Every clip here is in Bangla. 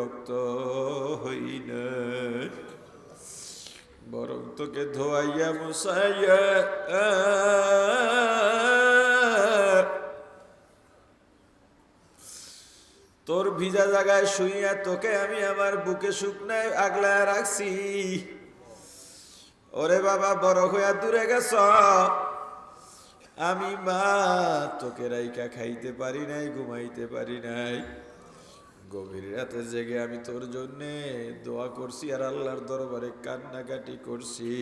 বিরক্ত হই না, বরং তোকে ধোয়াইয়া মুছাইয়া তোর ভিজা জায়গায় শুইয়া তোকে আমি আমার বুকে শুকনায় আগলায় রাখছি। ওরে বাবা, বড় হইয়া দূরে গেছ, আমি মা তোকে রাইকা খাইতে পারি নাই, ঘুমাইতে পারি নাই। গভীর রাতে জেগে আমি তোর জন্যে দোয়া করছি আর আল্লাহর দরবারে কান্নাকাটি করছি।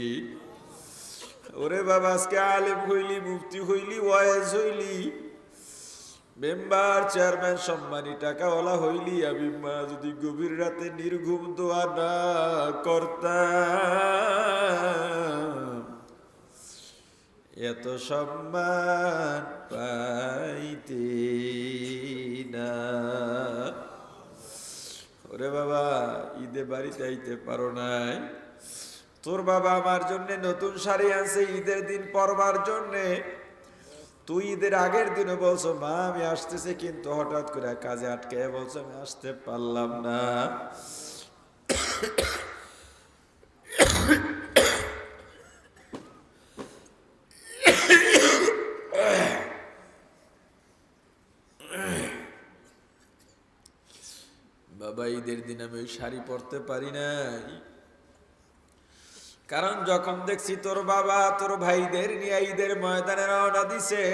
ওরে বাবা, আজকে আলেম হইলি, মুফতি হইলি, ওয়াইজ হইলি, মেম্বার চেয়ারম্যান সম্মানী টাকাওয়ালা হইলি, আমি মা যদি গভীর রাতে নির্ঘুম দোয়া না করতাম, এত সম্মান পাইতে না। ওরে বাবা, ঈদে বাড়িতে আইতে পারো নাই, তোর বাবা আমার জন্য নতুন শাড়ি আনছে ঈদের দিন পরবার জন্যে। তুই ঈদের আগের দিনও বলছো মা আমি আসতেছি, কিন্তু হঠাৎ করে কাজে আটকে বলছো আমি আসতে পারলাম না। বাবা, ঈদের দিন আমি ওই শাড়ি পরতে পারি নাই, কারণ যখন দেখছি তোর বাবা তোর ভাইদের নিয়ে ঈদের ময়দানে রওনা দিছে,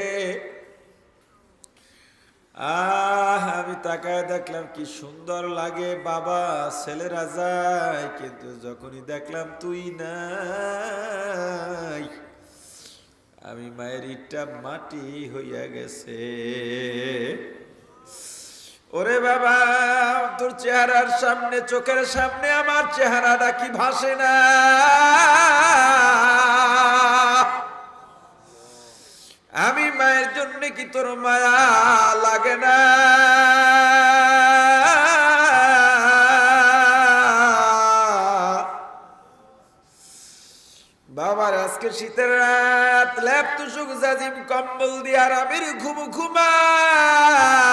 আমি তাকায় দেখলাম কি সুন্দর লাগে বাবা, ছেলেরা যায়, কিন্তু যখনই দেখলাম তুই নাই, আমি মায়ের ইটটা মাটি হইয়া গেছে। ওরে বাবা, তোর চেহারার সামনে, চোখের সামনে আমার চেহারাটা কি ভাসে না? আমি মায়ের জন্য কি তোর মায়া লাগে না? বাবার আজকে শীতের রাত, ল্যাপ তুসুক জাজিম কম্বল দিয়ে আরামের ঘুমাও,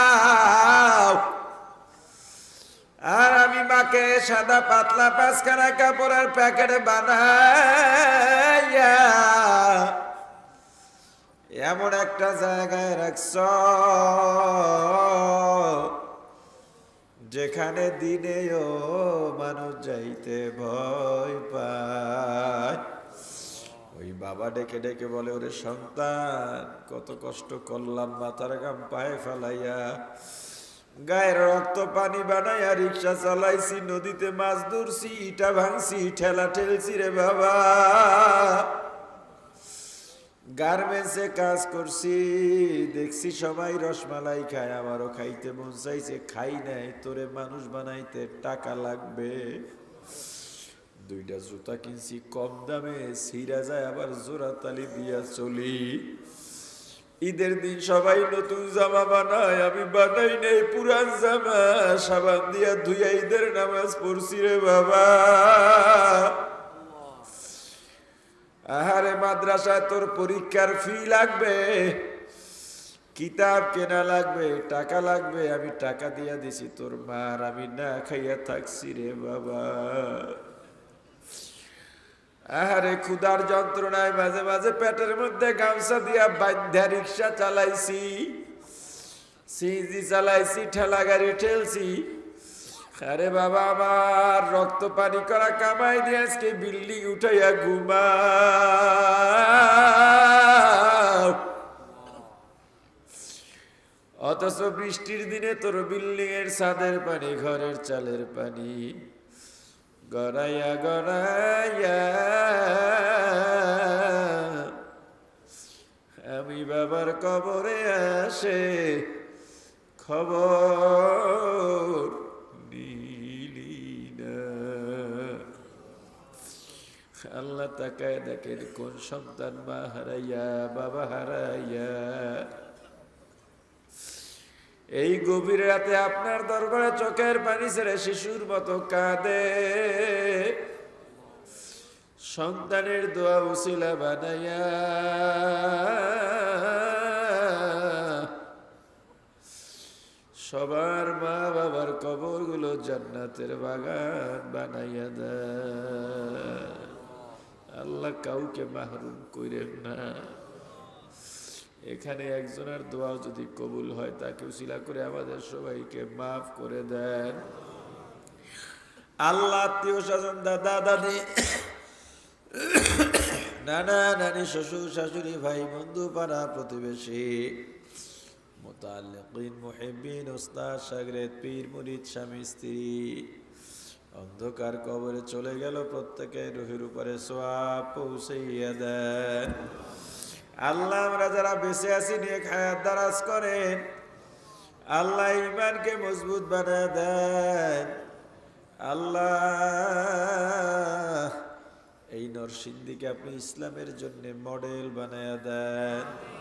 আর আমি মাকে সাদা পাতলা পাঁচখানা কাপড়ের প্যাকেট বানাইয়া এমন একটা জায়গায় রাখছ যেখানে দিনেও মানুষ যাইতে ভয় পায়। ওই বাবা ডেকে ডেকে বলে, ওরে সন্তান, কত কষ্ট করলাম, মাথার ঘাম পায়ে ফেলাইয়া, গায়ের রক্ত পানি বানাইয়া রিক্সা চালাইছি, নদীতে মাছ ধরছি, ইটা ভাঙছি, ঠেলা ঠেলছি রে বাবা, গার্মেন্টসে কাজ করছি, দেখছি সবাই রসমালাই খায়, আমারও খাইতে মন চাইছে, খাই নাই। তোরে মানুষ বানাইতে টাকা লাগবে, দুইটা জুতা কিনছি কম দামে, ছিঁড়া যায় আবার জোড়া তালি দিয়া চলি। ঈদের দিন সবাই নতুন জামা বানায়, আমি বানাই নেই পুরান জামা, সাবান দিয়া ধুইয়া ঈদের নামাজ পড়ছি রে বাবা। আহারে, মাদ্রাসায় তোর পরীক্ষার ফি লাগবে, কিতাব কেনা লাগবে, টাকা লাগবে, আমি টাকা দিয়া দিছি তোর মার, আমি না খাইয়া থাকছি রে বাবা। আহারে, ক্ষুধার যন্ত্রণায় মাঝে মাঝে পেটের মধ্যে গামছা দিয়া বাধ্যা রিক্সা চালাইছি, সিএনজি চালাইছি, ঠেলা গাড়ি ঠেলছি। আরে বাবা, আমার রক্ত পানি করা কামাই দিয়ে আজকে বিল্ডিং উঠাইয়া ঘুমাও, অথচ বৃষ্টির দিনে তোর বিল্ডিং এর ছাদের পানি, ঘরের চালের পানি গড়াইয়া গড়াইয়া আমি বাবার কবরে আসে খবর নিলি না। আল্লাহ তাকায় দেখেন কোন সন্তান মা হারাইয়া বাবা হারাইয়া এই গভীর রাতে আপনার দরবারে চোখের পানি ছেড়ে শিশুর মতো কাঁদে, সন্তানের দোয়া উসিলা বানাইয়া সবার মা বাবার কবরগুলো জান্নাতের বাগান বানাইয়া দেন। আল্লাহ কাউকে মাহরুম কইরেন না। এখানে একজনের দোয়া যদি কবুল হয় তাকে উসিলা করে আমাদের সবাইকে মাফ করে দেন। আল্লাহ আত্মীয় স্বজন দাদা দাদি নানা নানি শ্বশুর শাশুড়ি ভাই বন্ধু পাড়া প্রতিবেশী মুতাল্লিকিন মুহিব্বিন উস্তাদ শাগরেদ পীর মুরিদ স্বামী স্ত্রী অন্ধকার কবরে চলে গেল প্রত্যেকের রুহের উপরে সওয়াব পৌঁছাইয়া দেন। আল্লাহ আমরা যারা বেঁচে আছি নেক হায়াত দারাজ করেন। আল্লাহ ঈমানকে মজবুত বানায় দেন। আল্লাহ এই নরসিংদীকে আপনি ইসলামের জন্য মডেল বানায়া দেন।